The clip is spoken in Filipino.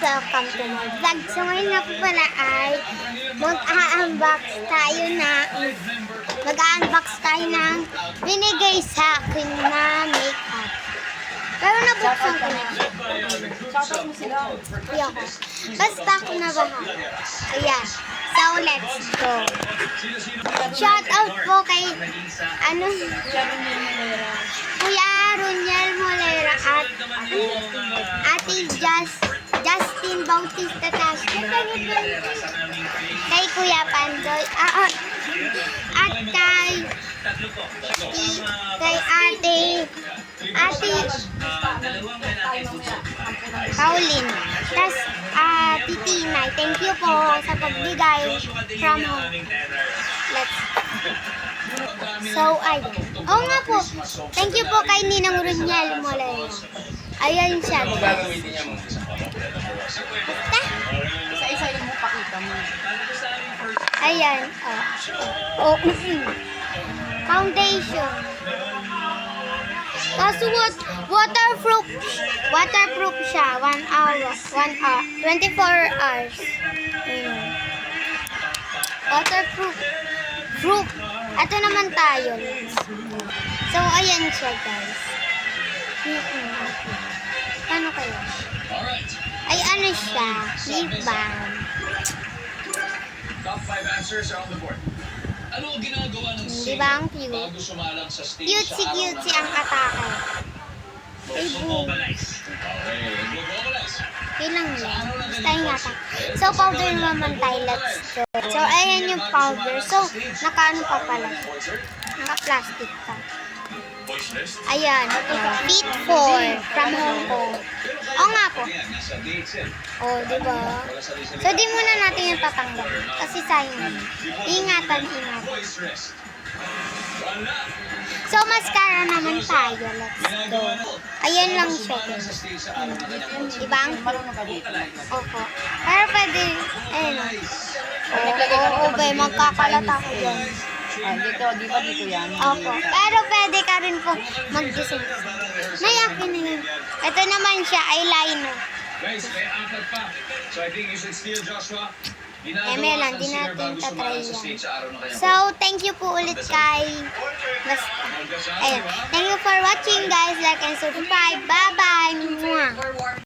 welcome to my vlog. So ngayon nga po pala ay mag-unbox tayo ng binigay sa akin na makeup. Pero nabuksan ko na. Shoutout mo sila. Ayoko. Basta ako na baha. Ayan. So let's go. Shoutout po kay Kuya Roniel Molera at Ate Justin Bautista Tasco. Kay Kuya Pandoy. At kay Ate Pauline. Tas Titinay. Thank you po sa pagbigay from home. Let's So, ayun. Oo nga po. Thank you po kay Ninang Roniel Molera. Ayun siya. Basta. Isa-isa yung mo pakita mo. Ayan. Oh. Foundation. Kaso waterproof siya. 1 hour. 24 hours. Ayan. Waterproof. Ito naman tayo. So, ayan siya, guys. Ano kaya? Ay, ano siya? Lip balm. Top 5 answers are on the board. Ano ang ginagawa ng Di ba ang cute? bago sumalang sa stage Cute ang atake. Ay, boom. Okay, nag-vocalize. Kailang yan. Basta yung atake. So, powder naman tayo. Let's go. So, ayan yung powder. So, naka-ano pa pala. Naka-plastic pa. Ayan. Fit 4 from Hong Kong. Oo nga po. Oh, di ba? So, di muna natin yung tatanggal. Kasi sayang. Ingatan. So, mascara naman tayo. Let's go. Ayan lang siya. Diba ang Opo. Pero pwede, ayun. Oo, ba, magkakalat ako dyan. Dito, di ba dito yan? Opo. Pero pwede ka rin po mag-design. Nayakin na yun. Ito naman siya, eyeliner. Guys, may apat pa. So I think you should steal, Joshua. Melan, di natin tatry yan. So, thank you po ulit kay Basta. Ayun. Thank you for watching, guys. Like and subscribe. Bye-bye.